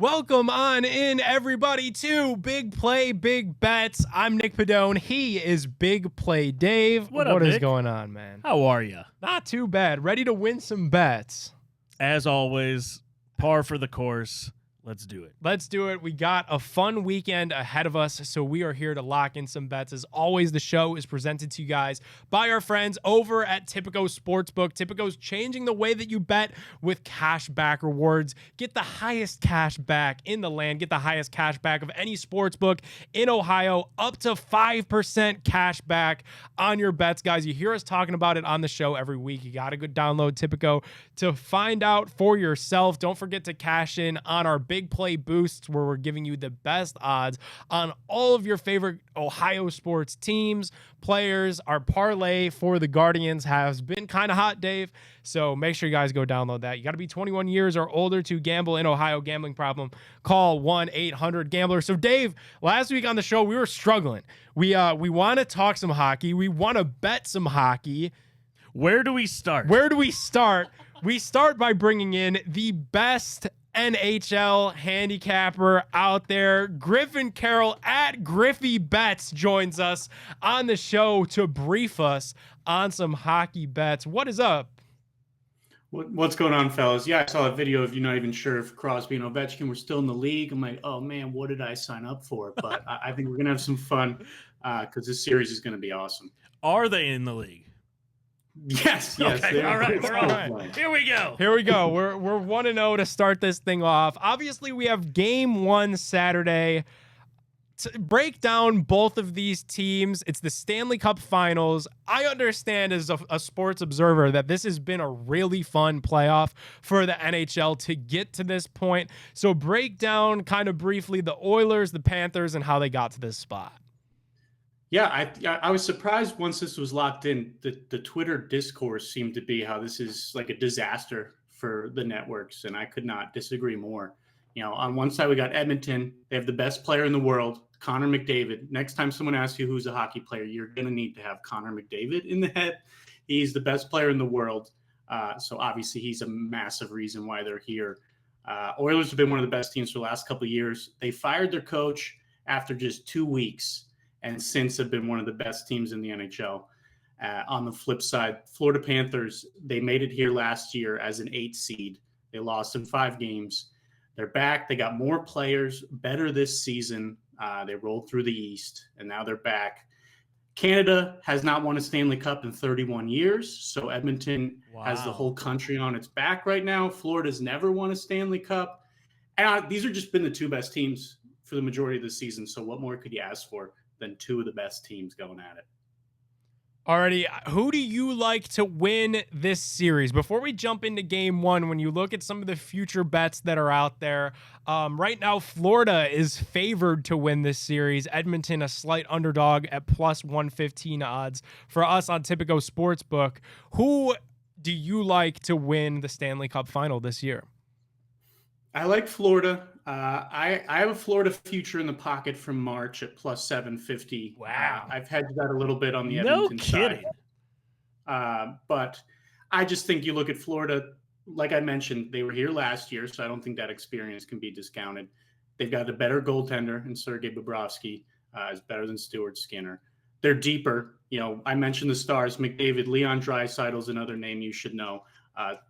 Welcome on in, everybody, to Big Play, Big Bets. I'm Nick Padone. He is Big Play Dave. What up, What is Nick? going on, man? How are you? Not too bad. Ready to win some bets. As always, par for the course. Let's do it. Let's do it. We got a fun weekend ahead of us, so we are here to lock in some bets. As always, the show is presented to you guys by our friends over at Tipico Sportsbook. Tipico's changing the way that you bet with cashback rewards. Get the highest cash back in the land. Get the highest cash back of any sportsbook in Ohio, up to 5% cash back on your bets, guys. You hear us talking about it on the show every week. You got to go download Tipico to find out for yourself. Don't forget to cash in on our Big Play boosts, where we're giving you the best odds on all of your favorite Ohio sports teams, players. Our parlay for the Guardians has been kind of hot, Dave, so make sure you guys go download that. You got to be 21 years or older to gamble in Ohio. Gambling problem, call 1-800-GAMBLER. So Dave, last week on the show we were struggling. We want to talk some hockey. We want to bet some hockey. Where do we start? We start by bringing in the best NHL handicapper out there. Griffin Carroll at GriffyBets joins us on the show to brief us on some hockey bets. What is up? What's going on, fellas? Yeah, I saw a video of you not even sure if Crosby and Ovechkin were still in the league. I'm like, oh man, what did I sign up for? But I think we're gonna have some fun because this series is gonna be awesome. Are they in the league? Yes. Okay, all right, we're on. Here we go. We're 1-0 to start this thing off. Obviously, we have game one Saturday. To break down both of these teams, it's the Stanley Cup Finals. I understand as a sports observer that this has been a really fun playoff for the NHL to get to this point. So break down kind of briefly the Oilers, the Panthers, and how they got to this spot. Yeah, I was surprised once this was locked in. The Twitter discourse seemed to be how this is like a disaster for the networks, and I could not disagree more. You know, on one side we got Edmonton. They have the best player in the world, Connor McDavid. Next time someone asks you who's a hockey player, you're going to need to have Connor McDavid in the head. He's the best player in the world, so obviously he's a massive reason why they're here. Oilers have been one of the best teams for the last couple of years. They fired their coach after just 2 weeks, and since have been one of the best teams in the NHL. On the flip side, Florida Panthers, they made it here last year as an 8 seed. They lost in 5 games. They're back. They got more players, better this season. They rolled through the East, and now they're back. Canada has not won a Stanley Cup in 31 years, so Edmonton has the whole country on its back right now. Florida's never won a Stanley Cup. And these have just been the 2 best teams for the majority of the season, so what more could you ask for than 2 of the best teams going at it? Alrighty, who do you like to win this series? Before we jump into game one, when you look at some of the future bets that are out there, right now Florida is favored to win this series. Edmonton, a slight underdog at plus 115 odds for us on Tipico Sportsbook. Who do you like to win the Stanley Cup Final this year? I like Florida. I have a Florida future in the pocket from March at plus 750. Wow. I've hedged that a little bit on the Edmonton side. But I just think you look at Florida, like I mentioned, they were here last year, so I don't think that experience can be discounted. They've got a better goaltender in Sergei Bobrovsky, is better than Stuart Skinner. They're deeper. You know, I mentioned the stars, McDavid, Leon Draisaitl's another name you should know.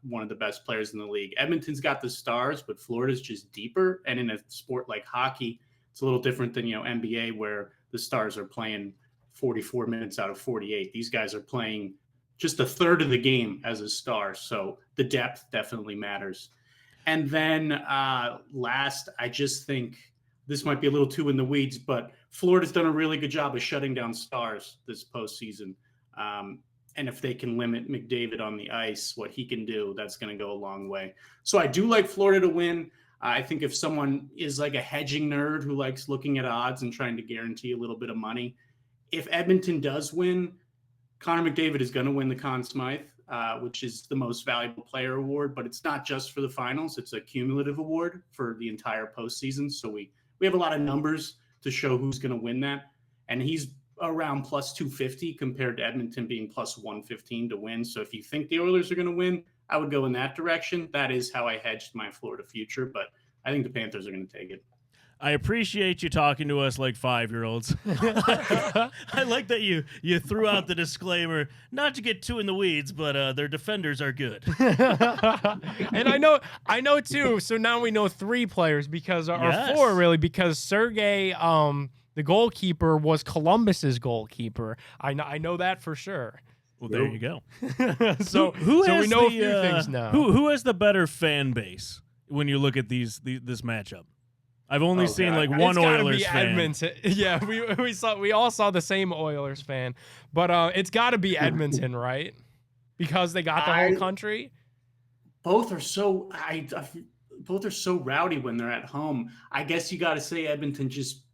One of the best players in the league. Edmonton's got the stars, but Florida's just deeper. And in a sport like hockey, it's a little different than, NBA, where the stars are playing 44 minutes out of 48. These guys are playing just a third of the game as a star. So the depth definitely matters. And then last, I just think this might be a little too in the weeds, but Florida's done a really good job of shutting down stars this postseason. And if they can limit McDavid on the ice, what he can do, that's going to go a long way. So I do like Florida to win. I think if someone is like a hedging nerd who likes looking at odds and trying to guarantee a little bit of money, if Edmonton does win, Connor McDavid is going to win the Conn Smythe, which is the most valuable player award. But it's not just for the finals. It's a cumulative award for the entire postseason. So we have a lot of numbers to show who's going to win that. And he's around plus 250 compared to Edmonton being plus 115 to win. So if you think the Oilers are going to win, I would go in that direction. That is how I hedged my Florida future, but I think the Panthers are going to take it. I appreciate you talking to us like 5-year-olds. I like that you threw out the disclaimer, not to get too in the weeds, but their defenders are good. And I know too. So now we know 3 players because or 4 really, because Sergey, the goalkeeper, was Columbus's goalkeeper. I know that for sure. Well, there you go. so we know a few things now. Who has the better fan base when you look at this matchup? I've only seen like one Oilers fan. Edmonton. Yeah, we all saw the same Oilers fan, but it's got to be Edmonton, right? Because they got the whole country. Both are so both are so rowdy when they're at home. I guess you got to say Edmonton. Just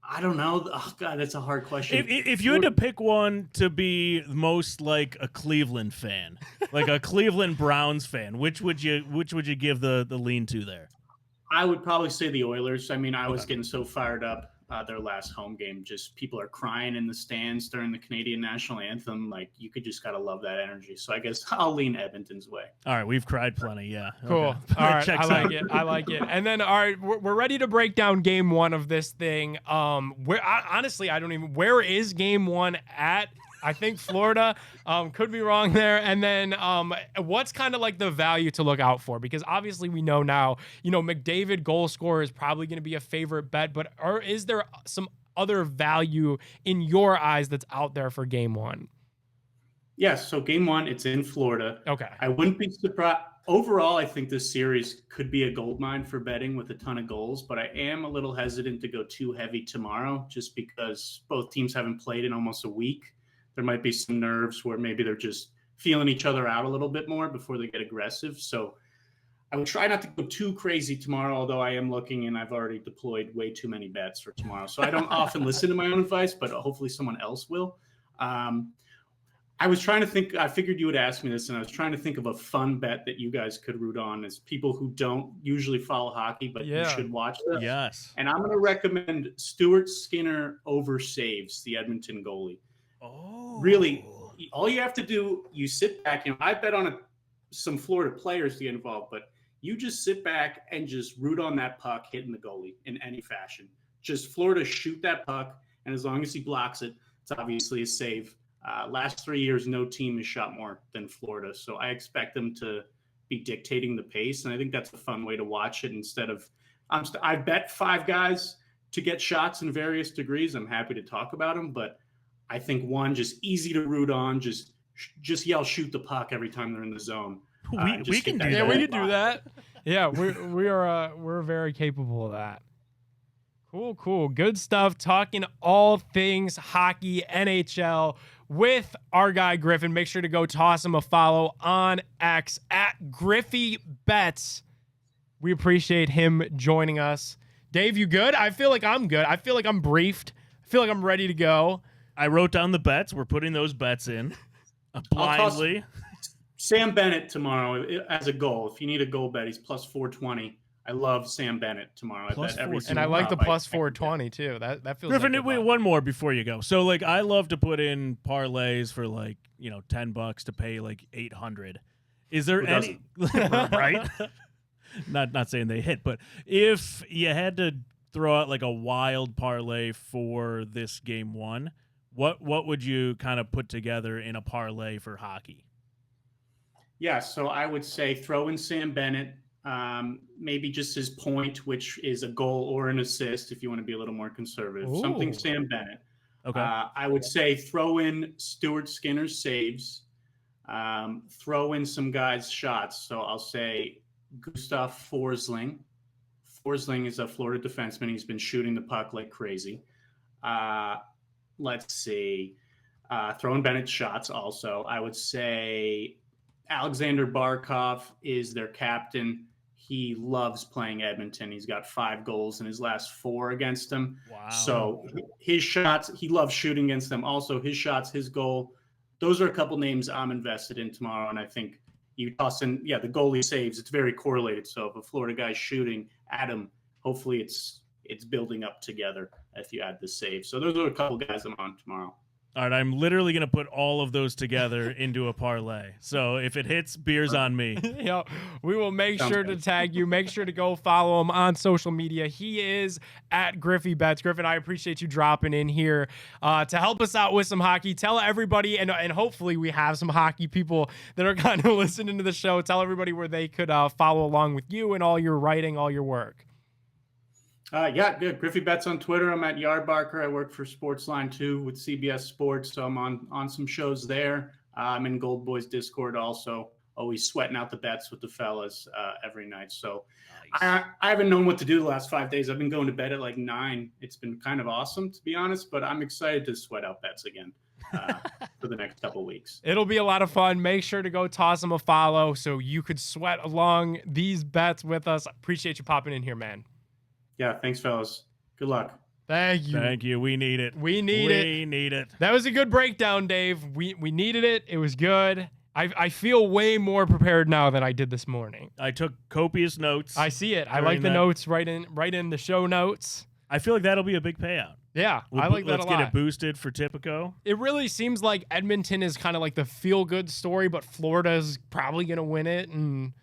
I don't know. Oh God, that's a hard question. If you had to pick one to be most like a Cleveland fan, like a Cleveland Browns fan, which would you give the lean to there? I would probably say the Oilers. I mean, I was getting so fired up their last home game. Just people are crying in the stands during the Canadian national anthem. Like you just gotta love that energy. So I guess I'll lean Edmonton's way. All right, we've cried plenty. Yeah, cool. Okay. All right, I like it. And then all right, we're ready to break down game 1 of this thing. Honestly, I don't even. Where is game 1 at? I think Florida, could be wrong there. And then what's kind of like the value to look out for? Because obviously we know now, McDavid goal scorer is probably going to be a favorite bet, but is there some other value in your eyes that's out there for game 1? Yes. So game 1, it's in Florida. Okay. I wouldn't be surprised. Overall, I think this series could be a goldmine for betting with a ton of goals, but I am a little hesitant to go too heavy tomorrow just because both teams haven't played in almost a week. There might be some nerves where maybe they're just feeling each other out a little bit more before they get aggressive. So I would try not to go too crazy tomorrow, although I am looking and I've already deployed way too many bets for tomorrow. So I don't often listen to my own advice, but hopefully someone else will. I was trying to think, I figured you would ask me this, and I was trying to think of a fun bet that you guys could root on as people who don't usually follow hockey, but you should watch this. Yes. And I'm going to recommend Stuart Skinner over saves, the Edmonton goalie. Oh, really, all you have to do, you sit back. I bet on some Florida players to get involved, but you just sit back and just root on that puck hitting the goalie in any fashion. Just Florida shoot that puck, and as long as he blocks it, it's obviously a save. Last 3 years, no team has shot more than Florida, so I expect them to be dictating the pace, and I think that's a fun way to watch it. Instead of, I bet 5 guys to get shots in various degrees. I'm happy to talk about them, but I think one just easy to root on. Just yell, shoot the puck every time they're in the zone. We can do that. Yeah, we can do that. Yeah, we're very capable of that. Cool. Good stuff. Talking all things hockey, NHL with our guy Griffin. Make sure to go toss him a follow on X at GriffyBets. We appreciate him joining us. Dave, you good? I feel like I'm good. I feel like I'm briefed. I feel like I'm ready to go. I wrote down the bets. We're putting those bets in blindly. Sam Bennett tomorrow as a goal. If you need a goal bet, he's plus 420. I love Sam Bennett tomorrow. I bet every and I like the plus 420 too. That feels. Griffin, like wait, one more before you go. So I love to put in parlays for $10 to pay $800. Is there any right? Not saying they hit, but if you had to throw out a wild parlay for this game 1, what would you kind of put together in a parlay for hockey? Yeah, so I would say throw in Sam Bennett, maybe just his point, which is a goal or an assist if you want to be a little more conservative. Ooh. Something Sam Bennett. Okay. I would say throw in Stuart Skinner's saves, throw in some guys' shots. So I'll say Gustav Forsling. Forsling is a Florida defenseman. He's been shooting the puck like crazy. Let's see. Throwing Bennett's shots also. I would say Alexander Barkov is their captain. He loves playing Edmonton. He's got 5 goals in his last 4 against them. Wow. So his shots, he loves shooting against them. Also, his shots, his goal. Those are a couple names I'm invested in tomorrow, and I think you toss in, the goalie saves. It's very correlated. So if a Florida guy's shooting at him, hopefully it's building up together if you add the save. So those are a couple guys I'm on tomorrow. All right, I'm literally going to put all of those together into a parlay. So if it hits, beer's on me. We will make sure to tag you. Make sure to go follow him on social media. He is at GriffyBets. Griffin, I appreciate you dropping in here to help us out with some hockey. Tell everybody, and hopefully we have some hockey people that are kind of listening to the show. Tell everybody where they could follow along with you and all your writing, all your work. Yeah, good. GriffyBets on Twitter. I'm at Yardbarker. I work for Sportsline 2 with CBS Sports, so I'm on some shows there. I'm in Gold Boys Discord also, always sweating out the bets with the fellas every night. So nice. I haven't known what to do the last 5 days. I've been going to bed at like 9. It's been kind of awesome, to be honest, but I'm excited to sweat out bets again for the next couple weeks. It'll be a lot of fun. Make sure to go toss them a follow so you could sweat along these bets with us. Appreciate you popping in here, man. Yeah, thanks, fellas. Good luck. Thank you. Thank you. We need it. We need it. That was a good breakdown, Dave. We needed it. It was good. I feel way more prepared now than I did this morning. I took copious notes. I see it. I like the notes right in the show notes. I feel like that'll be a big payout. Yeah, I like that a lot. Let's get it boosted for Tipico. It really seems like Edmonton is kind of like the feel-good story, but Florida's probably going to win it and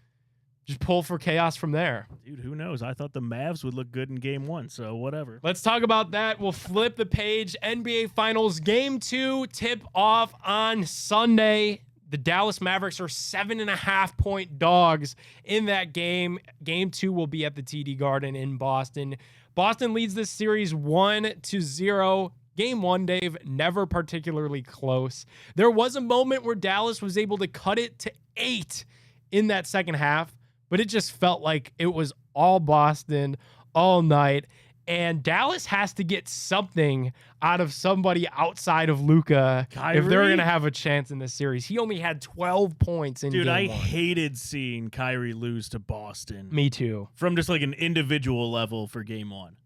just pull for chaos from there. Dude, who knows? I thought the Mavs would look good in game 1, so whatever. Let's talk about that. We'll flip the page. NBA Finals Game 2 tip off on Sunday. The Dallas Mavericks are 7.5-point dogs in that game. Game 2 will be at the TD Garden in Boston. Boston leads this series 1-0. Game 1, Dave, never particularly close. There was a moment where Dallas was able to cut it to 8 in that second half, but it just felt like it was all Boston all night. And Dallas has to get something out of somebody outside of Luka if they're going to have a chance in this series. He only had 12 points in game 1. Dude, I hated seeing Kyrie lose to Boston. Me too. From just like an individual level for game 1.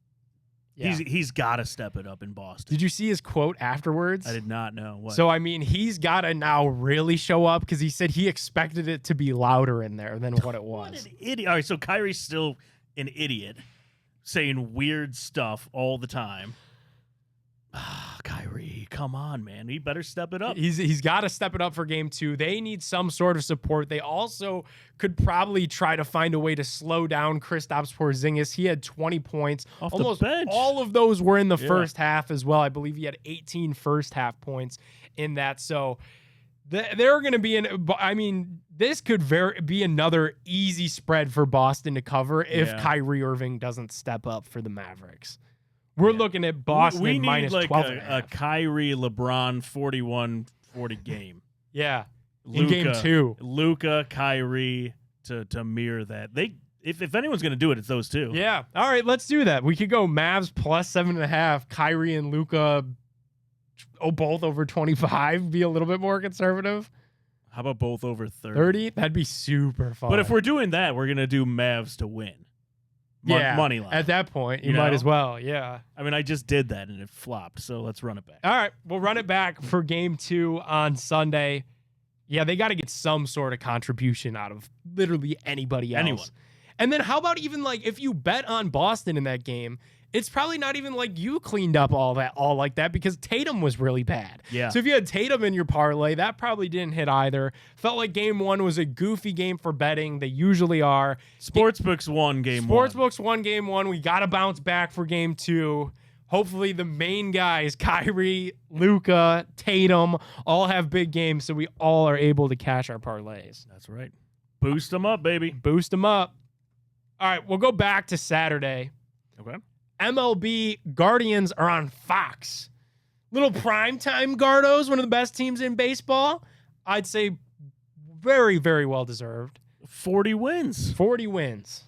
Yeah. He's got to step it up in Boston. Did you see his quote afterwards? I did not know. What? So, I mean, he's got to now really show up because he said he expected it to be louder in there than what it was. What an idiot. All right, so Kyrie's still an idiot saying weird stuff all the time. Kyrie, come on, man. He better step it up. He's got to step it up for game 2. They need some sort of support. They also could probably try to find a way to slow down Kristaps Porzingis. He had 20 points. Off Almost the bench. all of those were in the first half as well. I believe he had 18 first half points in that. So they're going to be this could be another easy spread for Boston to cover if Kyrie Irving doesn't step up for the Mavericks. We're looking at Boston we need minus like 12 a Kyrie LeBron 41-40 game. Yeah. In game 2. Luka, Kyrie to mirror that. If anyone's going to do it, it's those two. Yeah. All right, let's do that. We could go Mavs plus 7.5, Kyrie and Luka both over 25, be a little bit more conservative. How about both over 30? 30? That'd be super fun. But if we're doing that, we're going to do Mavs to win. Money line. At that point, you might as well. Yeah. I mean, I just did that and it flopped, so let's run it back. All right, we'll run it back for game 2 on Sunday. Yeah, they got to get some sort of contribution out of literally anybody else. Anyone. And then how about even like if you bet on Boston in that game, it's probably not even like you cleaned up all like that because Tatum was really bad. Yeah. So if you had Tatum in your parlay, that probably didn't hit either. Felt like game 1 was a goofy game for betting. They usually are. Sportsbooks won game 1. Sportsbooks won game 1. We got to bounce back for game 2. Hopefully the main guys, Kyrie, Luka, Tatum, all have big games so we all are able to cash our parlays. That's right. Boost them up, baby. Boost them up. All right, we'll go back to Saturday. Okay. MLB Guardians are on Fox. Little primetime Gardos, one of the best teams in baseball. I'd say very, very well deserved. 40 wins. 40 wins.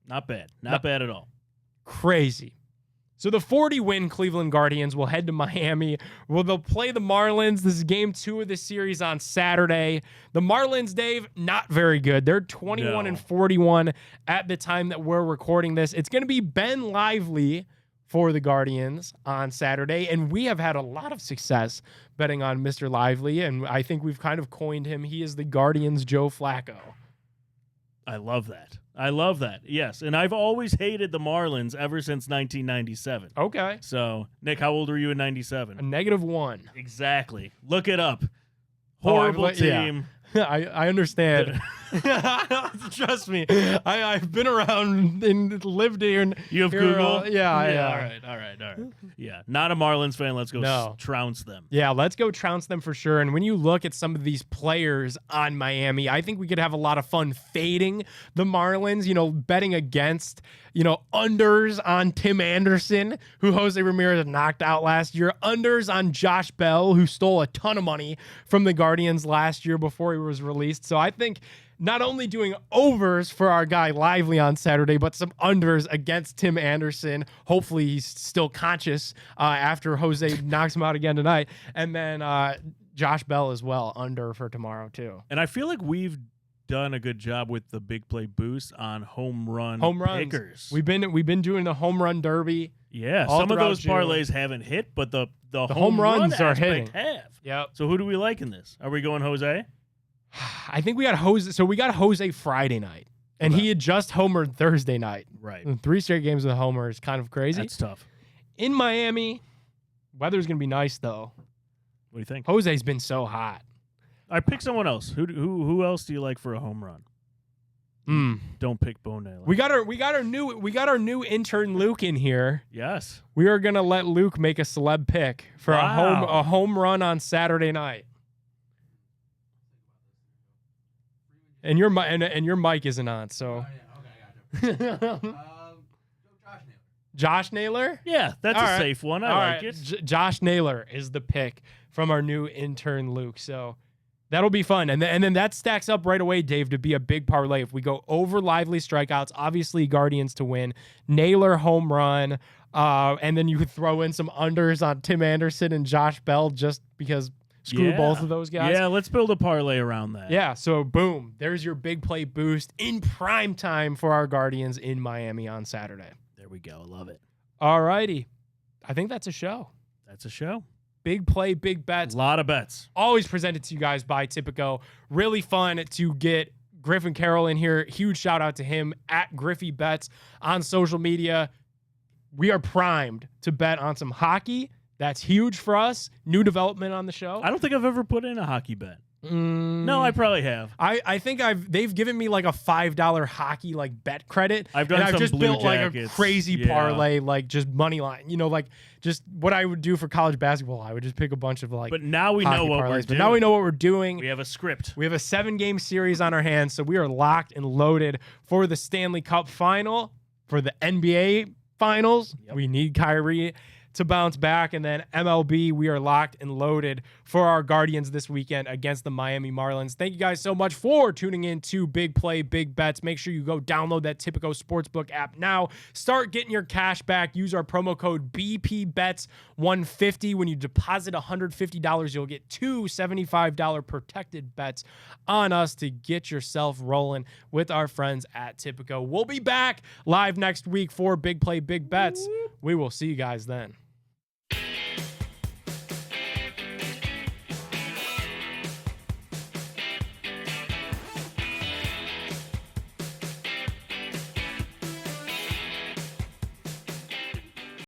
Not bad. Not bad at all. Crazy. So the 40-win Cleveland Guardians will head to Miami, where they'll play the Marlins. This is game 2 of the series on Saturday. The Marlins, Dave, not very good. They're 21-41 at the time that we're recording this. It's going to be Ben Lively for the Guardians on Saturday, and we have had a lot of success betting on Mr. Lively, and I think we've kind of coined him. He is the Guardians' Joe Flacco. I love that. I love that. Yes, and I've always hated the Marlins ever since 1997. Okay. So, Nick, how old were you in 97? A -1. Exactly. Look it up. Horrible team. Yeah. I understand. Trust me. I've been around and lived here. And You have here, Google? Yeah. All right. Yeah, not a Marlins fan. Let's go trounce them. Yeah, let's go trounce them for sure. And when you look at some of these players on Miami, I think we could have a lot of fun fading the Marlins, betting against, unders on Tim Anderson, who Jose Ramirez knocked out last year, unders on Josh Bell, who stole a ton of money from the Guardians last year before he was released. So I think not only doing overs for our guy Lively on Saturday, but some unders against Tim Anderson. Hopefully he's still conscious after Jose knocks him out again tonight. And then Josh Bell as well, under for tomorrow too. And I feel like we've done a good job with the big play boost on home runs. Pickers. We've been doing the home run derby. Yeah, some of those parlays haven't hit, but the home runs are hitting. Have. Yep. So who do we like in this? Are we going Jose? I think we got Jose. So we got Jose Friday night, and he had just homered Thursday night. Right. And 3 straight games with a homer is kind of crazy. That's tough. In Miami, weather's gonna be nice though. What do you think? Jose's been so hot. I pick someone else. Who else do you like for a home run? Don't pick Bo Naylor. We got our new intern Luke in here. Yes. We are gonna let Luke make a celeb pick for a home run on Saturday night. And your mic isn't on, so. Josh Naylor? Yeah, that's a safe one. I like it. Josh Naylor is the pick from our new intern Luke. So that'll be fun. And then that stacks up right away, Dave, to be a big parlay. If we go over Lively strikeouts, obviously Guardians to win, Naylor home run, and then you could throw in some unders on Tim Anderson and Josh Bell just because screw both of those guys. Yeah, let's build a parlay around that. Yeah, so boom, there's your big play boost in prime time for our Guardians in Miami on Saturday. There we go. Love it. All righty. I think that's a show. That's a show. Big play, big bets. A lot of bets. Always presented to you guys by Tipico. Really fun to get Griffin Carroll in here. Huge shout out to him at GriffyBets on social media. We are primed to bet on some hockey. That's huge for us. New development on the show. I don't think I've ever put in a hockey bet. No, I probably have. I think they've given me like a $5 hockey bet credit. I've done some just Blue built Jackets. like a crazy parlay, just money line. Just what I would do for college basketball. I would just pick a bunch of But now we know what we're doing. But now we know what we're doing. We have a script. We have a 7-game series on our hands, so we are locked and loaded for the Stanley Cup final, for the NBA finals. Yep. We need Kyrie to bounce back, and then MLB, we are locked and loaded for our Guardians this weekend against the Miami Marlins. Thank you guys so much for tuning in to Big Play, Big Bets. Make sure you go download that Tipico Sportsbook app now. Start getting your cash back. Use our promo code BPBets150. When you deposit $150, you'll get 2 $75 protected bets on us to get yourself rolling with our friends at Tipico. We'll be back live next week for Big Play, Big Bets. We will see you guys then.